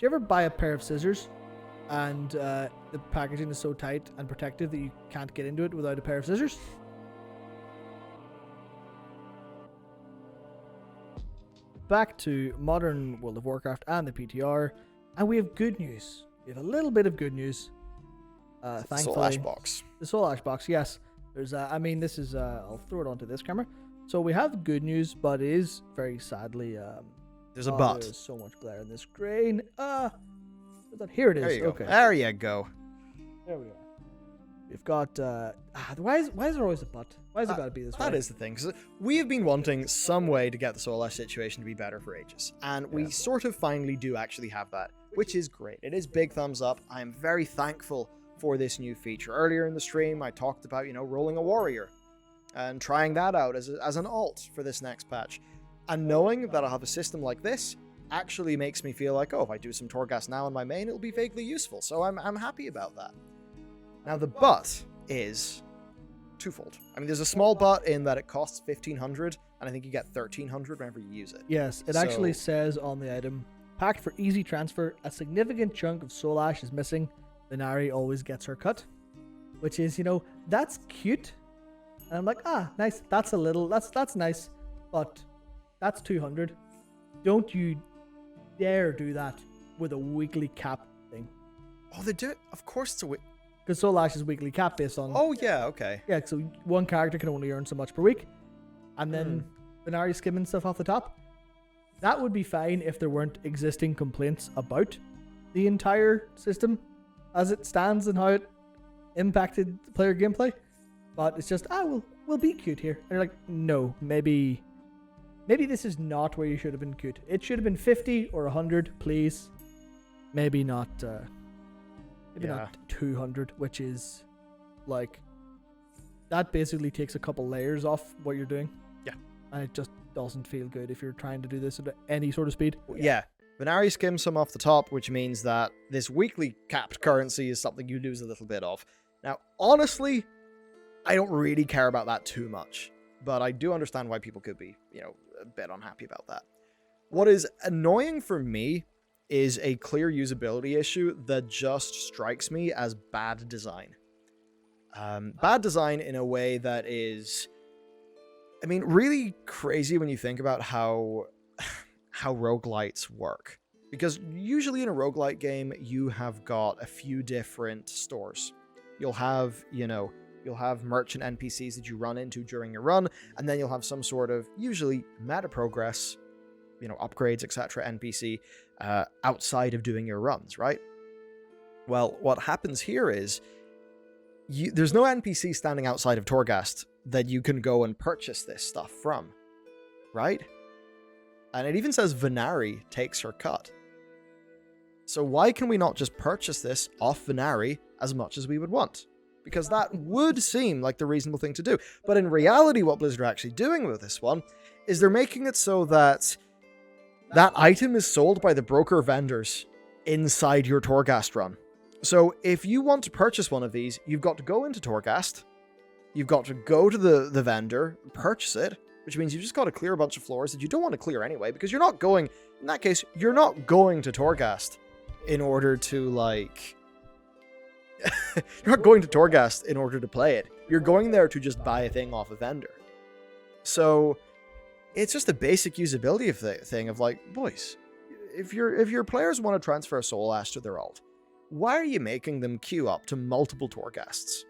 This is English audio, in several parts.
you ever buy a pair of scissors and the packaging is so tight and protective that you can't get into it without a pair of scissors? Back to modern World of Warcraft and the PTR, and we have good news. We have a little bit of good news. Thankfully, Soul Ash box. The Soul Ash box, yes. There's, this is, I'll throw it onto this camera. So we have good news, but it is very sadly, There's a but. There's so much glare in the screen. Here it is. There you go. Okay. There you go. There we are. We've got, why is there always a but? Why has it got to be this way? That is the thing, because we have been wanting some way to get the Soul Ash situation to be better for ages, and we sort of finally do actually have that, which is great. It is big thumbs up. I am very thankful for this new feature. Earlier in the stream, I talked about, rolling a warrior and trying that out as an alt for this next patch. And knowing that I'll have a system like this actually makes me feel like, oh, if I do some Torghast now in my main, it'll be vaguely useful. So I'm happy about that. Now, the but is twofold. I mean, there's a small but in that it costs 1,500, and I think you get 1,300 whenever you use it. Yes, it actually says on the item, packed for easy transfer, a significant chunk of Soul Ash is missing. Venari always gets her cut. Which is, that's cute. And I'm like, nice. That's nice. But that's 200. Don't you dare do that with a weekly cap thing. Oh, they do it? Of course it's a week. Because Soul Ash is weekly cap based on... Oh, yeah, okay. Yeah, so one character can only earn so much per week. And then Venari skimming stuff off the top. That would be fine if there weren't existing complaints about the entire system as it stands and how it impacted player gameplay. But it's just, we'll be cute here. And you're like, no, maybe this is not where you should have been cute. It should have been 50 or 100, please. Maybe not, not 200, which is like, that basically takes a couple layers off what you're doing. Yeah. And it just doesn't feel good if you're trying to do this at any sort of speed. Yeah. Venari skims some off the top, which means that this weekly capped currency is something you lose a little bit of. Now, honestly, I don't really care about that too much, but I do understand why people could be, a bit unhappy about that. What is annoying for me is a clear usability issue that just strikes me as bad design. Bad design in a way that is, really crazy when you think about how roguelites work. Because usually in a roguelite game, you have got a few different stores. You'll have, you'll have merchant NPCs that you run into during your run, and then you'll have some sort of, usually meta progress, upgrades, etc. NPC outside of doing your runs, right? Well, what happens here is there's no NPC standing outside of Torghast that you can go and purchase this stuff from, right? And it even says Venari takes her cut. So why can we not just purchase this off Venari as much as we would want? Because that would seem like the reasonable thing to do. But in reality, what Blizzard are actually doing with this one is they're making it so that that item is sold by the broker vendors inside your Torghast run. So if you want to purchase one of these, you've got to go into Torghast, you've got to go to the vendor, purchase it, which means you've just got to clear a bunch of floors that you don't want to clear anyway, because you're not going, in that case, you're not going to Torghast in order to, you're not going to Torghast in order to play it. You're going there to just buy a thing off a vendor. So it's just a basic usability thing of boys, if your players want to transfer a Soul Ash to their alt, why are you making them queue up to multiple Torghasts?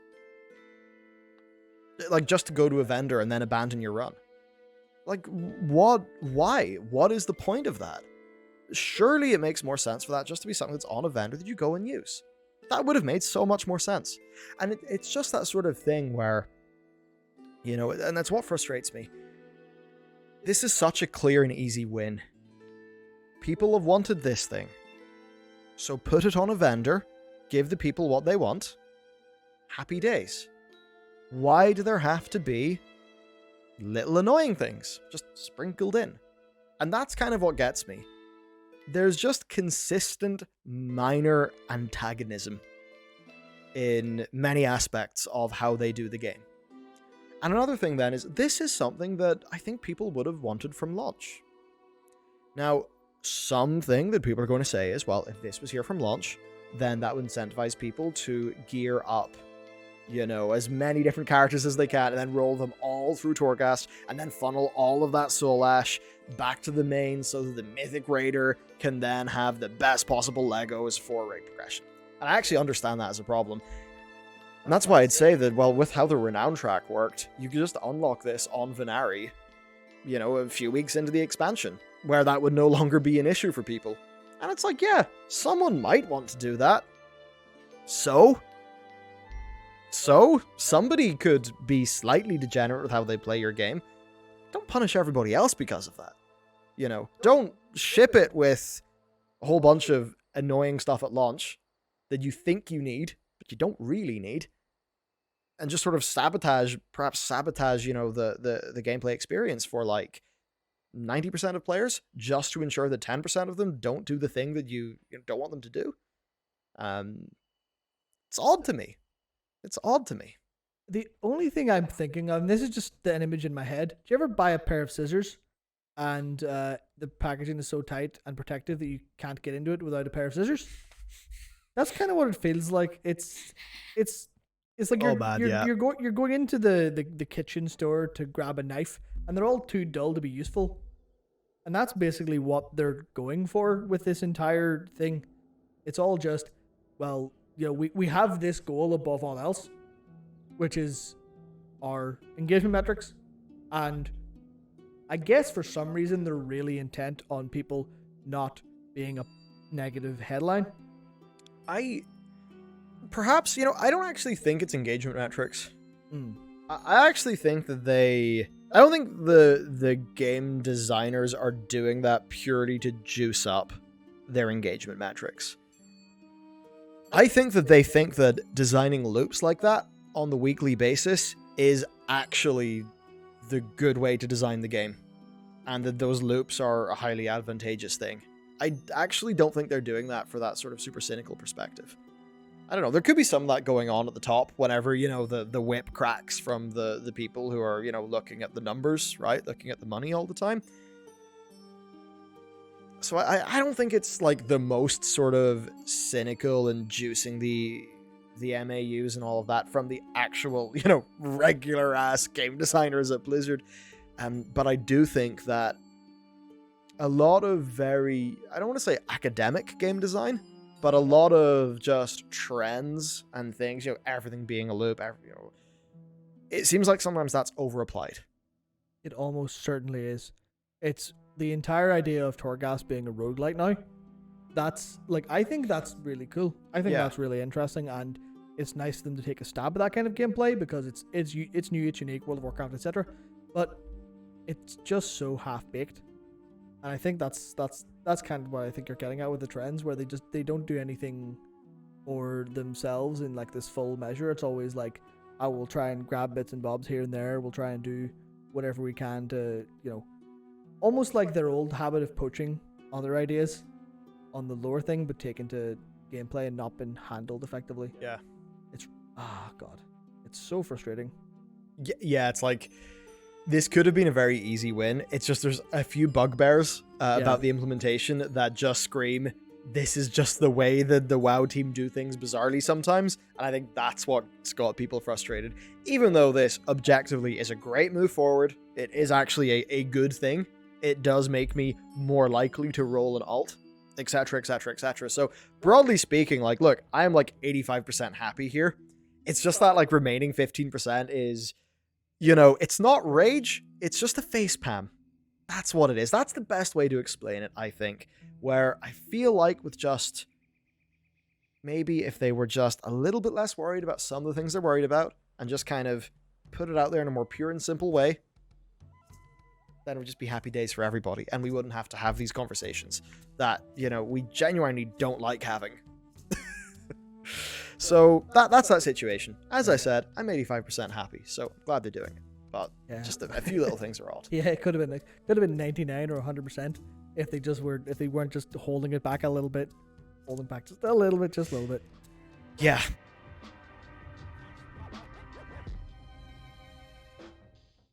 Just to go to a vendor and then abandon your run. What? Why? What is the point of that? Surely it makes more sense for that just to be something that's on a vendor that you go and use. That would have made so much more sense. And it's just that sort of thing where, and that's what frustrates me. This is such a clear and easy win. People have wanted this thing. So put it on a vendor, give the people what they want. Happy days. Why do there have to be little annoying things just sprinkled in? And that's kind of what gets me. There's just consistent minor antagonism in many aspects of how they do the game. And another thing then is, this is something that I think people would have wanted from launch. Now, something that people are going to say is, well, if this was here from launch, then that would incentivize people to gear up, as many different characters as they can, and then roll them all through Torghast, and then funnel all of that soul ash back to the main so that the Mythic Raider can then have the best possible Legos for raid progression. And I actually understand that as a problem. And that's why I'd say that, well, with how the Renown track worked, you could just unlock this on Venari, a few weeks into the expansion, where that would no longer be an issue for people. And it's like, yeah, someone might want to do that. So somebody could be slightly degenerate with how they play your game. Don't punish everybody else because of that. Don't ship it with a whole bunch of annoying stuff at launch that you think you need, but you don't really need. And just sort of sabotage, the gameplay experience for like 90% of players, just to ensure that 10% of them don't do the thing that you don't want them to do. It's odd to me. The only thing I'm thinking of, and this is just an image in my head, do you ever buy a pair of scissors and the packaging is so tight and protective that you can't get into it without a pair of scissors? That's kind of what it feels like. It's like you're going into the kitchen store to grab a knife, and they're all too dull to be useful. And that's basically what they're going for with this entire thing. It's all just, well, we have this goal above all else, which is our engagement metrics. And I guess for some reason they're really intent on people not being a negative headline. I don't actually think it's engagement metrics. I actually think that I don't think the game designers are doing that purely to juice up their engagement metrics. I think that they think that designing loops like that on the weekly basis is actually the good way to design the game, and that those loops are a highly advantageous thing. I actually don't think they're doing that for that sort of super cynical perspective. I don't know, there could be some of that going on at the top whenever, the whip cracks from the people who are, looking at the numbers, right? Looking at the money all the time. So I don't think it's like the most sort of cynical and juicing the MAUs and all of that from the actual, regular ass game designers at Blizzard. But I do think that a lot of I don't want to say academic game design, but a lot of just trends and things, everything being a loop, it seems like sometimes that's over-applied. It almost certainly is. It's the entire idea of Torghast being a roguelike now. That's, I think that's really cool. I think that's really interesting, and it's nice for them to take a stab at that kind of gameplay because it's new, it's unique, World of Warcraft, etc. But it's just so half-baked. And I think that's kind of what I think you're getting at with the trends, where they don't do anything for themselves in like this full measure. It's always like, I will try and grab bits and bobs here and there. We'll try and do whatever we can to, almost like their old habit of poaching other ideas on the lore thing, but taken to gameplay and not been handled effectively. Yeah. It's, God. It's so frustrating. Yeah, it's like, this could have been a very easy win. It's just there's a few bugbears about the implementation that just scream, this is just the way that the WoW team do things bizarrely sometimes. And I think that's what's got people frustrated. Even though this objectively is a great move forward, it is actually a good thing. It does make me more likely to roll an alt, etc., etc., etc. So broadly speaking, look, I am 85% happy here. It's just that remaining 15% is, it's not rage, it's just a facepalm. That's what it is. That's the best way to explain it, I think. Where I feel like with just, maybe if they were just a little bit less worried about some of the things they're worried about, and just kind of put it out there in a more pure and simple way, then it would just be happy days for everybody, and we wouldn't have to have these conversations that, we genuinely don't like having. So that's that situation. As I said, I'm 85% happy, so glad they're doing it. But just a few little things are odd. Yeah, it could have been 99 or 100% if they weren't just holding it back a little bit, holding back just a little bit. Yeah,